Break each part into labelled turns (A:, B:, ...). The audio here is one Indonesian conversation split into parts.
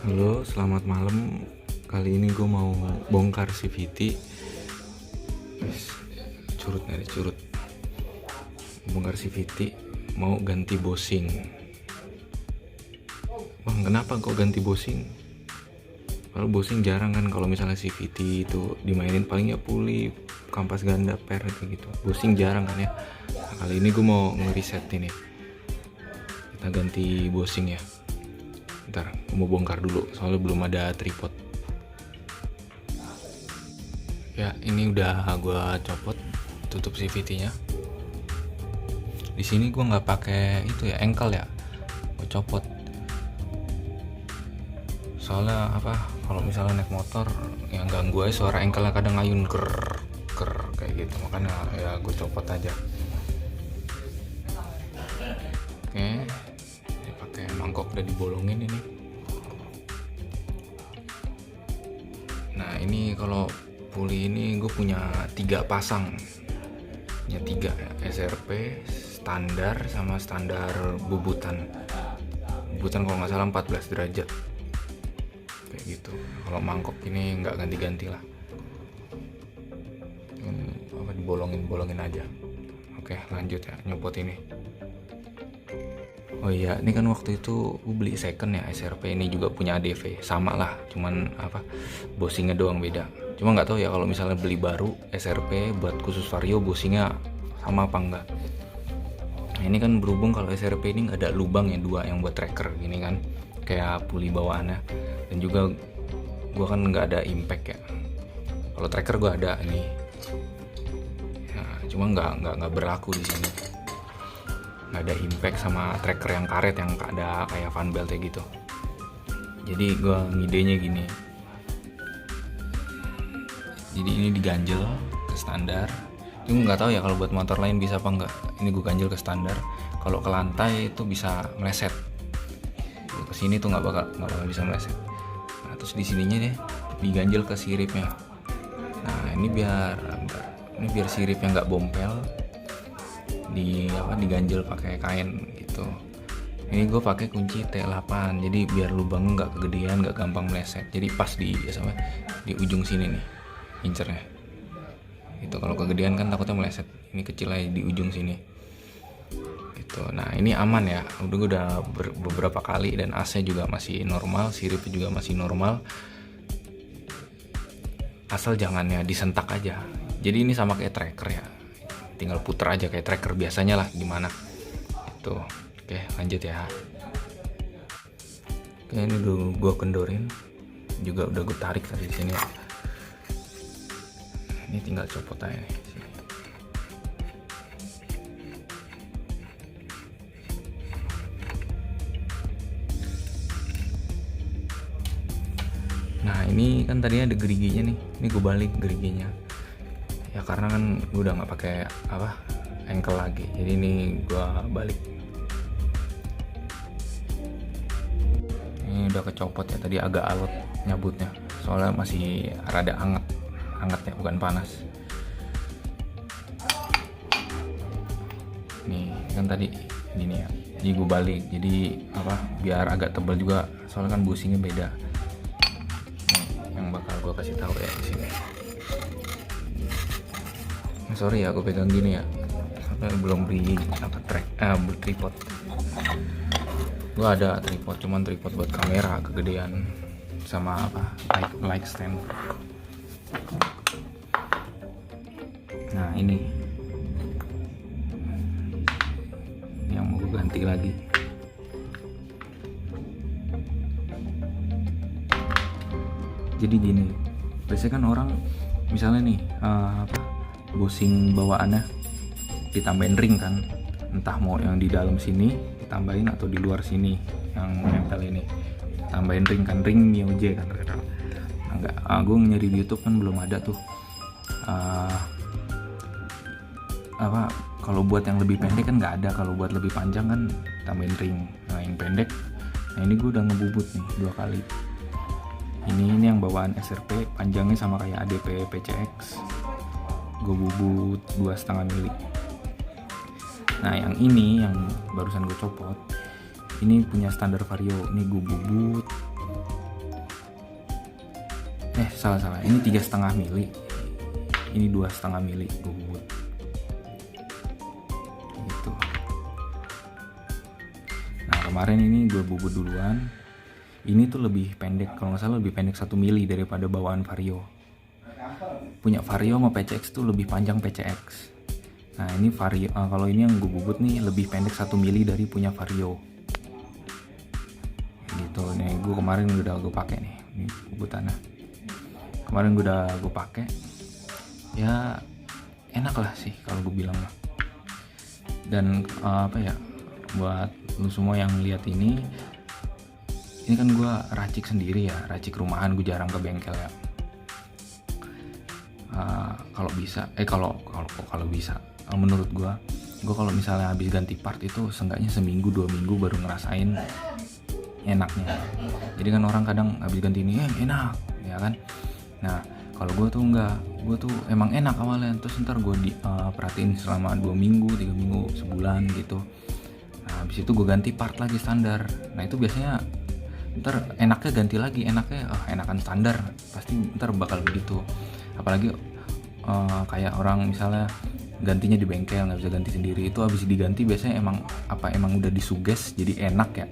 A: Halo, selamat malam. Kali ini gue mau bongkar CVT. Curut nih, curut. Bongkar CVT, mau ganti bosing. Bang, kenapa kok ganti bosing? Kalau bosing jarang kan, kalau misalnya CVT itu dimainin paling ya puli, kampas ganda, per gitu. Bosing jarang kan ya. Nah, kali ini gue mau ngereset ini. Kita ganti bosing ya. Ntar gue mau bongkar dulu, soalnya belum ada tripod. Ya, ini udah gue copot, tutup CVT-nya. Di sini gue nggak pakai itu ya, engkel ya, gue copot. Soalnya apa? Kalau misalnya naik motor, yang ganggu aja suara engkelnya kadang ngayun ker kayak gitu. Makanya ya gue copot aja. Oke, ini pakai mangkok udah dibolongin ini. Nah ini kalau puli ini gue punya 3 pasang, punya 3 ya, SRP, standar sama standar bubutan kalau nggak salah 14 derajat kayak gitu. Kalau mangkok ini nggak ganti-ganti lah, apa dibolongin aja. Oke, lanjut ya, nyopot ini. Oh iya, ini kan waktu itu gue beli second ya, SRP ini juga punya ADV, sama lah, cuman apa, bosingnya doang beda. Cuma nggak tahu ya kalau misalnya beli baru SRP buat khusus vario, bosingnya sama apa enggak. Nah ini kan berhubung kalau SRP ini nggak ada lubang ya, 2 yang buat tracker gini kan, kayak puli bawaannya. Dan juga gue kan nggak ada impact ya. Kalau tracker gue ada ini, nah, cuma nggak berlaku di sini. Nggak ada impact sama tracker yang karet yang ada kayak fan beltnya gitu. Jadi gue ngidenya gini, jadi ini diganjel ke standar. Cuma nggak tahu ya kalau buat motor lain bisa apa enggak. Ini gue ganjel ke standar. Kalau ke lantai itu bisa meleset. Ke sini tuh nggak bakal bisa meleset. Nah terus di sininya deh diganjel ke siripnya. Nah ini biar siripnya nggak bompel, diganjel pakai kain gitu. Ini gue pakai kunci T8, jadi biar lubangnya nggak kegedean, nggak gampang meleset. Jadi pas di ujung sini nih incernya. Itu kalau kegedean kan takutnya meleset. Ini kecil aja di ujung sini. Gitu. Nah ini aman ya. Udah beberapa kali dan AC juga masih normal, siripnya juga masih normal. Asal jangannya disentak aja. Jadi ini sama kayak tracker ya. Tinggal puter aja kayak tracker biasanya lah, gimana itu. Oke, lanjut ya. Oke, ini udah gue kendorin juga, udah gue tarik tadi di sini ya. Ini tinggal copot aja nih. Nah ini kan tadinya ada geriginya nih, ini gue balik geriginya ya, karena kan gue udah nggak pakai engkel lagi, jadi ini gue balik. Ini udah kecopot ya, tadi agak alot nyabutnya soalnya masih rada anget ya, bukan panas. Nih kan tadi gini ya, jadi gue balik, jadi biar agak tebal juga, soalnya kan busingnya beda. Nih yang bakal gue kasih tahu ya di sini. Sorry ya, aku pegang gini ya, soalnya belum beli tripod. Gue ada tripod, cuman tripod buat kamera kegedean sama light stand. Nah ini yang mau gue ganti lagi. Jadi gini, biasanya kan orang misalnya nih bosing bawaannya ditambahin ring kan, entah mau yang di dalam sini ditambahin atau di luar sini yang nempel ini tambahin ring kan, ring MIOJ kan terkenal. Enggak, gue nyari di YouTube kan belum ada tuh kalau buat yang lebih pendek kan nggak ada, kalau buat lebih panjang kan tambahin ring. Nah yang pendek, nah ini gue udah ngebubut nih 2 kali. Ini yang bawaan SRP, panjangnya sama kayak ADP PCX, gue bubut 2,5 mili. Nah yang ini yang barusan gue copot, ini punya standar vario, ini gue bubut salah, ini 3,5 mili, ini 2,5 mili gue bubut gitu. Nah kemarin ini gue bubut duluan, ini tuh lebih pendek, kalau nggak salah lebih pendek 1 mili daripada bawaan Vario. Punya Vario sama PCX tuh lebih panjang PCX. Nah ini Vario, kalau ini yang gue bubut nih lebih pendek 1 mili dari punya Vario gitu. Nih gue kemarin udah gue pakai nih, ini bubutannya kemarin udah gue pakai, ya enak lah sih kalau gue bilang lah. Dan buat lu semua yang lihat ini kan gue racik sendiri ya, racik rumahan, gue jarang ke bengkel ya. Kalau bisa menurut gue kalau misalnya habis ganti part itu seenggaknya seminggu 2 minggu baru ngerasain enaknya. Jadi kan orang kadang habis ganti ini enak ya kan. Nah kalau gue tuh enggak, gue tuh emang enak awalnya, terus ntar gue perhatiin selama 2 minggu 3 minggu sebulan gitu. Nah habis itu gue ganti part lagi standar. Nah itu biasanya ntar enaknya ganti lagi, enaknya enakan standar, pasti ntar bakal begitu. Apalagi kayak orang misalnya gantinya di bengkel nggak bisa ganti sendiri, itu habis diganti biasanya emang udah disuges jadi enak ya.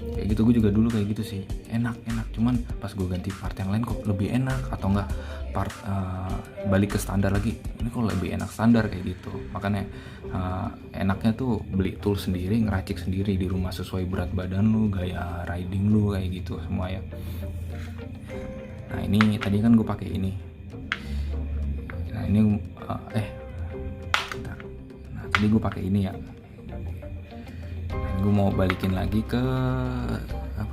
A: Kayak gitu, gue juga dulu kayak gitu sih, enak, cuman pas gue ganti part yang lain kok lebih enak, atau enggak part balik ke standar lagi, ini kok lebih enak standar kayak gitu. Makanya enaknya tuh beli tool sendiri, ngeracik sendiri di rumah sesuai berat badan lu, gaya riding lu, kayak gitu semua ya. Nah ini tadi kan gue pakai ini. Nah ini bentar. Nah tadi gue pakai ini ya. Gue mau balikin lagi ke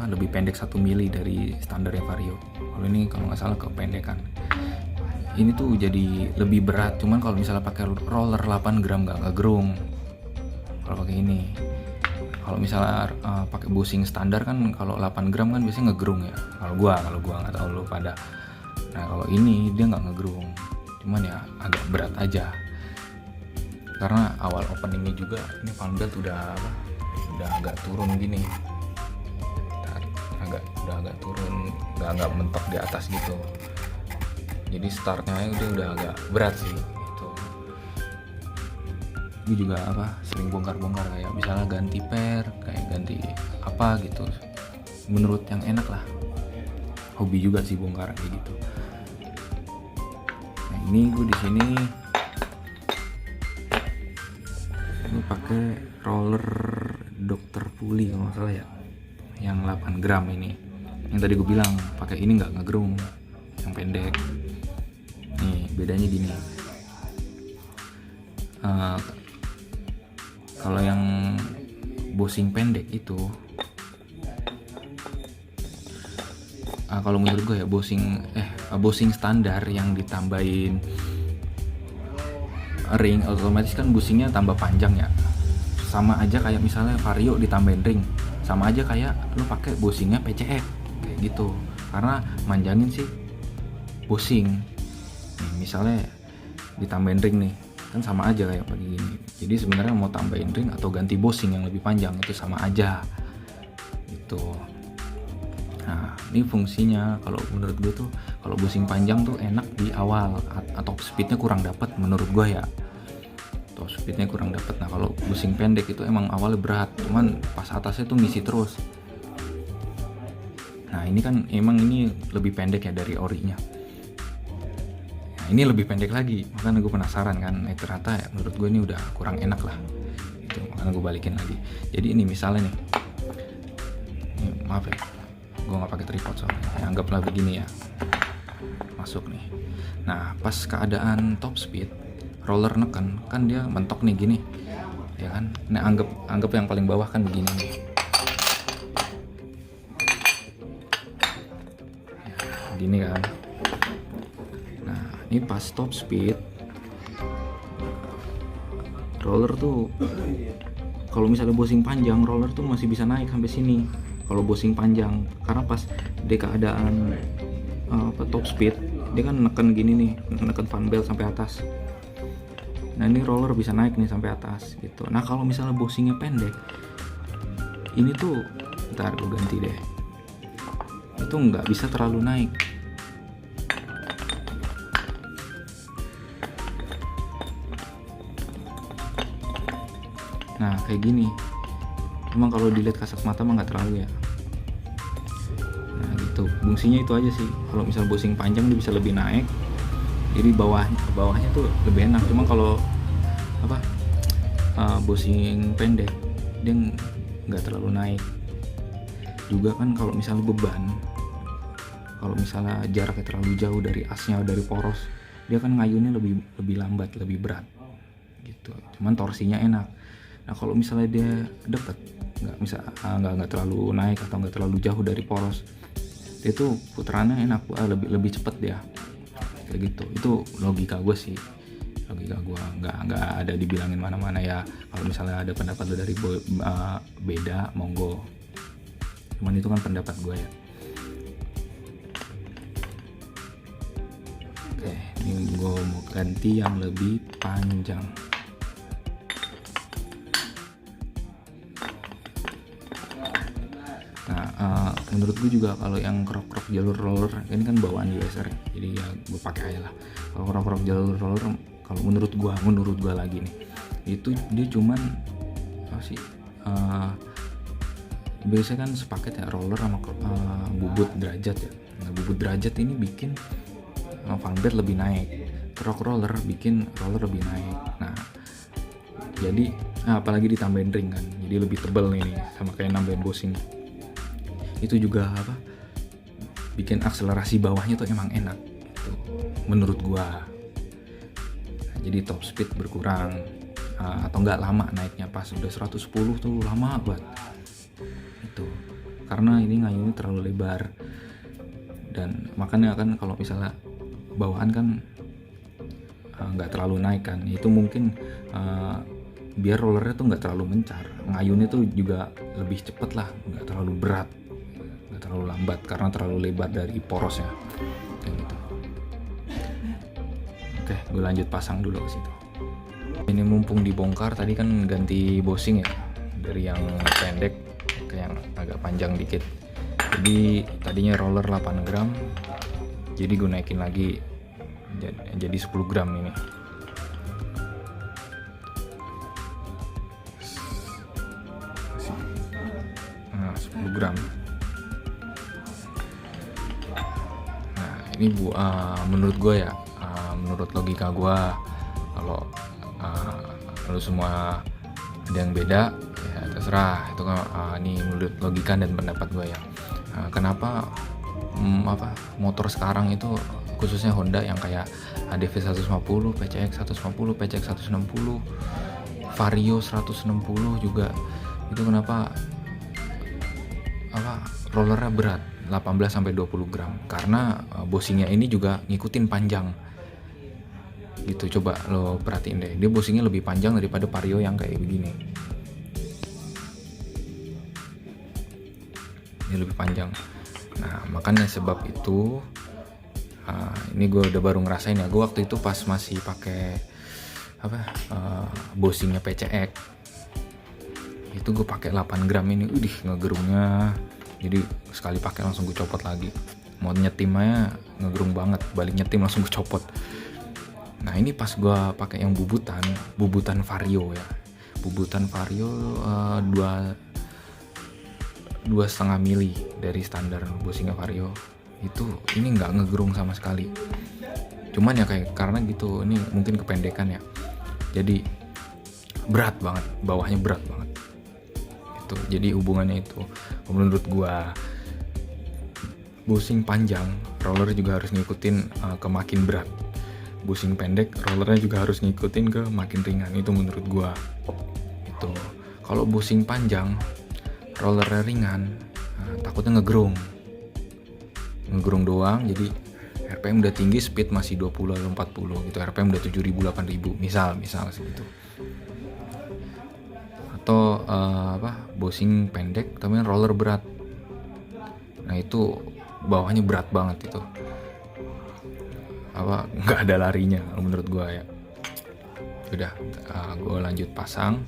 A: lebih pendek 1 mili dari standarnya Vario. Kalau ini kalau nggak salah kependekan. Ini tuh jadi lebih berat, cuman kalau misalnya pakai roller 8 gram nggak ngegerung kalau pakai ini. Kalau misalnya pakai bushing standar kan kalau 8 gram kan biasanya ngegerung ya. Kalau gua nggak tahu lu pada. Nah kalau ini dia nggak ngegerung, cuman ya agak berat aja. Karena awal openingnya juga ini fan belt udah agak turun gini, udah agak turun, udah mentok di atas gitu. Jadi startnya udah agak berat sih gitu. Gue juga sering bongkar-bongkar, kayak misalnya ganti per, kayak ganti apa gitu, menurut yang enak lah. Hobi juga sih bongkar kayak gitu. Nah ini gue di sini pakai roller Dr. Puli kalau nggak salah ya, yang 8 gram ini. Yang tadi gue bilang pakai ini nggak ngegerung, yang pendek. Nih bedanya gini. Kalau yang bushing pendek itu, kalau menurut gue ya bushing standar yang ditambahin ring, otomatis kan bushingnya tambah panjang ya. Sama aja kayak misalnya Vario ditambahin ring, sama aja kayak lu pakai bushingnya PCX kayak gitu, karena manjangin sih bushing. Nih, misalnya ditambahin ring nih, kan sama aja kayak begini. Jadi sebenarnya mau tambahin ring atau ganti bushing yang lebih panjang itu sama aja gitu. Nah ini fungsinya kalau menurut gue tuh, kalau bushing panjang tuh enak di awal, atau speednya kurang dapat menurut gue ya. Speednya kurang dapat. Nah kalau bushing pendek itu emang awalnya berat, cuman pas atasnya tuh ngisi terus. Nah ini kan emang ini lebih pendek ya dari orinya. Nah ini lebih pendek lagi, makanya gue penasaran kan. Ternyata ya, menurut gue ini udah kurang enak lah gitu, makanya gue balikin lagi. Jadi ini misalnya nih, maaf ya, gue nggak pakai tripod soalnya. Anggaplah begini ya, masuk nih. Nah pas keadaan top speed, roller neken kan dia mentok nih gini ya kan. Nah anggap yang paling bawah kan begini nih ya, gini kan. Nah ini pas top speed, roller tuh kalau misalnya bushing panjang, roller tuh masih bisa naik sampai sini kalau bushing panjang, karena pas di keadaan top speed dia kan neken gini nih, neken fan belt sampai atas. Nah ini roller bisa naik nih sampai atas gitu. Nah kalau misalnya bushingnya pendek, ini tuh ntar gue ganti deh, itu nggak bisa terlalu naik kayak gini. Emang kalau dilihat kasat mata mah nggak terlalu ya. Nah gitu, fungsinya itu aja sih. Kalau misal bushing panjang dia bisa lebih naik, jadi bawahnya tuh lebih enak. Cuma kalau bushing pendek dia nggak terlalu naik. Juga kan kalau misalnya beban, kalau misalnya jaraknya terlalu jauh dari asnya, dari poros, dia kan ngayunnya lebih lambat, lebih berat gitu. Cuman torsinya enak. Nah kalau misalnya dia deket, nggak terlalu naik atau nggak terlalu jauh dari poros, dia tuh putarannya enak, lebih cepet dia kayak gitu. Itu logika gue sih, logika gue, nggak ada dibilangin mana-mana ya. Kalau misalnya ada pendapat lo dari beda, monggo. Cuman itu kan pendapat gue ya. Oke, ini gue mau ganti yang lebih panjang. Nah, menurut gue juga kalau yang crop jalur roller ini kan bawaan USR ya, jadi ya gue pakai aja lah. Kalau crop jalur roller, kalau menurut gue lagi nih, itu dia cuman biasanya kan sepaket ya, roller sama bubut derajat ya. Nah bubut derajat ini bikin fanbed lebih naik, crop roller bikin roller lebih naik. Nah jadi apalagi ditambahin ring kan, jadi lebih tebal nih sama kayak nambahin bushing. Itu juga bikin akselerasi bawahnya tuh emang enak gitu, menurut gua. Nah, jadi top speed berkurang, atau enggak lama naiknya. Pas udah 110 tuh lama banget itu, karena ini ngayunnya terlalu lebar. Dan makanya kan kalau misalnya bawahan kan nggak terlalu naik kan, itu mungkin biar rollernya tuh nggak terlalu mencar, ngayunnya tuh juga lebih cepet lah, nggak terlalu berat, nggak terlalu lambat karena terlalu lebar dari porosnya kayak gitu. Oke, gue lanjut pasang dulu ke situ. Ini mumpung dibongkar, tadi kan ganti bushing ya, dari yang pendek ke yang agak panjang dikit. Jadi tadinya roller 8 gram, jadi gue naikin lagi jadi 10 gram ini. Nah 10 gram. Nah ini menurut gue ya, menurut logika gue, kalau lu semua ada yang beda ya terserah. Itu kan ini menurut logika dan pendapat gue ya. Kenapa motor sekarang itu, khususnya Honda yang kayak ADV 150, PCX 150, PCX 160, Vario 160 juga, itu kenapa rollernya berat 18-20 gram? Karena bushingnya ini juga ngikutin panjang gitu. Coba lo perhatiin deh, dia bushingnya lebih panjang daripada Vario yang kayak begini. Ini lebih panjang. Nah makanya sebab itu ini gue udah baru ngerasain ya. Gue waktu itu pas masih pakai bushingnya PCX, itu gue pakai 8 gram ini, ngegerungnya. Jadi sekali pakai langsung gue copot lagi. Mau nyetimnya ngegerung banget, balik nyetim langsung gue copot. Nah ini pas gue pakai yang bubutan Vario ya, bubutan Vario 2,5 mili dari standar bushingnya Vario. Itu ini nggak ngegerung sama sekali. Cuman ya karena gitu, ini mungkin kependekan ya, jadi berat banget, bawahnya berat banget itu. Jadi hubungannya itu, menurut gua bushing panjang roller juga harus ngikutin ke makin berat, bushing pendek rollernya juga harus ngikutin ke makin ringan. Itu menurut gua itu. Kalau bushing panjang rollernya ringan, takutnya ngegerung doang. Jadi RPM udah tinggi, speed masih 20 atau 40 gitu, RPM udah 7.000 8.000 misal segitu. Atau bushing pendek tapi roller berat, nah itu bawahnya berat banget itu, nggak ada larinya menurut gua ya. Udah, gua lanjut pasang.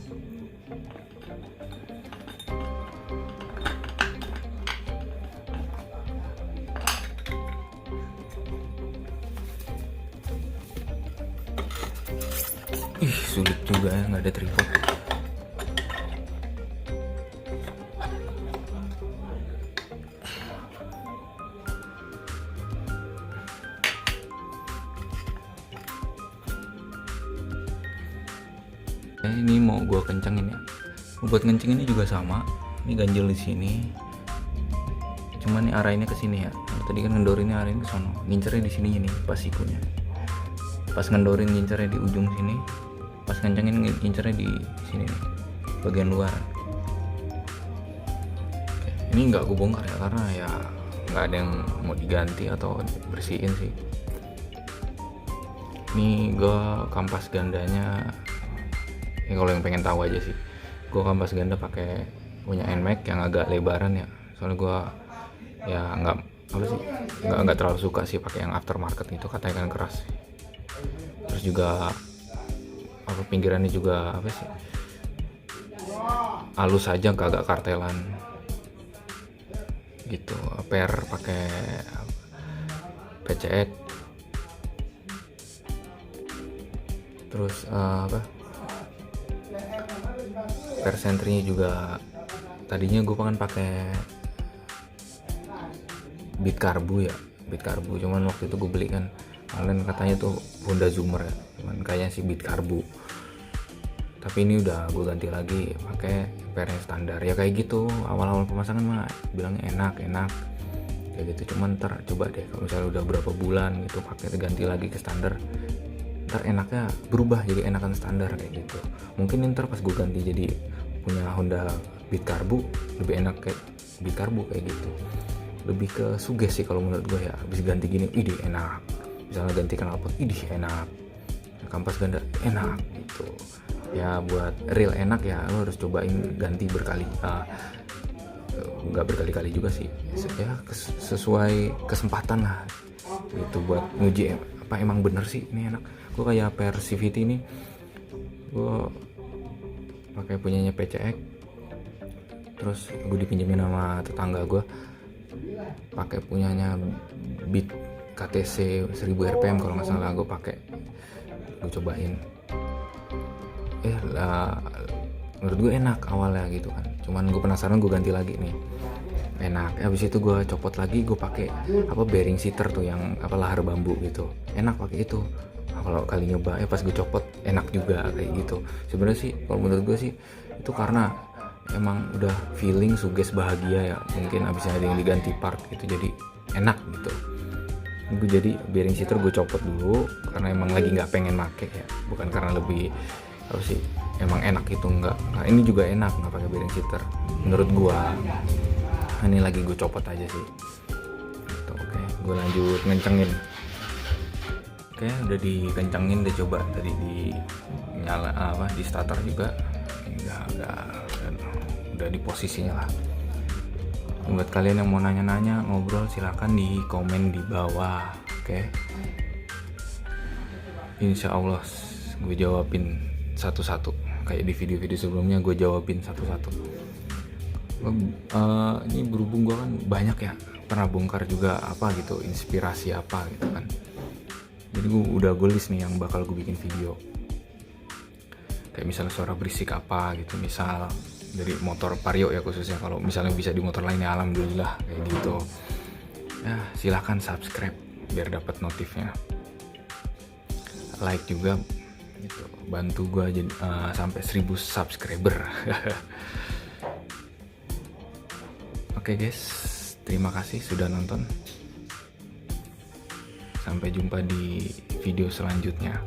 A: Sulit juga ya, nggak ada tripod. Ini mau gue kencengin ya. Buat ngenceng ini juga sama, ini ganjel di sini, cuman nih arahinnya ke sini ya. Tadi kan ngendorinnya arahin ke sono, ngincernya di sini ini pas sikunya. Pas ngendorin ngincernya di ujung sini, pas kencengin ngincernya di sini nih, bagian luar. Ini nggak gue bongkar ya, karena ya nggak ada yang mau diganti atau bersihin sih. Ini gue kampas gandanya, ini kalau yang pengen tahu aja sih, gue kampas ganda pakai punya NMAX yang agak lebaran ya, soalnya gue ya nggak terlalu suka sih pakai yang aftermarket itu, katanya kan keras. Terus juga pinggirannya juga halus aja, agak kartelan gitu. Per pakai PCX. Terus per sentrinya juga tadinya gue pengen pakai Beat Carbu, cuman waktu itu gue beli kan kalian katanya tuh Honda Zoomer ya, cuman kayaknya sih Beat Carbu. Tapi ini udah gue ganti lagi pakai per yang standar ya. Kayak gitu awal-awal pemasangan mah bilangnya enak kayak gitu, cuman ntar coba deh kalau misalnya udah berapa bulan gitu pakai ganti lagi ke standar, ntar enaknya berubah jadi enakan standar kayak gitu. Mungkin ntar pas gue ganti jadi punya Honda Beat Carbu lebih enak kayak Beat Carbu kayak gitu, lebih ke suges sih kalau menurut gue ya. Habis ganti gini idih enak, misalnya ganti knalpot idih enak, kampas ganda enak gitu ya. Buat real enak ya lo harus cobain ganti nggak berkali-kali juga sih ya, sesuai kesempatan lah itu, buat nguji apa emang bener sih ini enak. Gue kayak per CVT ini gue pakai punyanya PCX, terus gue dipinjemin sama tetangga gue pakai punyanya Beat KTC 1000 rpm kalau nggak salah, gue pakai, gue cobain menurut gue enak awalnya gitu kan, cuman gue penasaran gue ganti lagi nih enak. Habis itu gue copot lagi, gue pakai bearing seater tuh yang lahar bambu gitu, enak pakai itu. Kalau kali nyoba pas gue copot enak juga kayak gitu. Sebenarnya sih kalau menurut gue sih itu karena emang udah feeling suges bahagia ya, mungkin abisnya ada yang diganti part gitu jadi enak gitu. Gue jadi bearing seater gue copot dulu karena emang lagi nggak pengen make ya, bukan karena lebih emang enak itu enggak. Nah ini juga enak nggak pakai bearing seater menurut gue. Ini lagi gue copot aja sih gitu. Oke, gue lanjut ngencengin. Oke, udah dikencengin, udah coba tadi di nyala di starter juga udah di posisinya lah. Buat kalian yang mau nanya-nanya ngobrol silakan di komen di bawah. Oke, insya Allah gue jawabin satu-satu kayak di video-video sebelumnya, gue jawabin satu-satu. Ini berhubung gue kan banyak ya pernah bongkar juga gitu, inspirasi apa gitu kan, jadi gue list nih yang bakal gue bikin video. Kayak misalnya suara berisik apa gitu, misal dari motor Vario ya khususnya. Kalau misalnya bisa di motor lain ya alhamdulillah kayak gitu ya. Silahkan subscribe biar dapat notifnya, like juga gitu, bantu gue sampai 1000 subscriber. Oke guys, terima kasih sudah nonton. Sampai jumpa di video selanjutnya.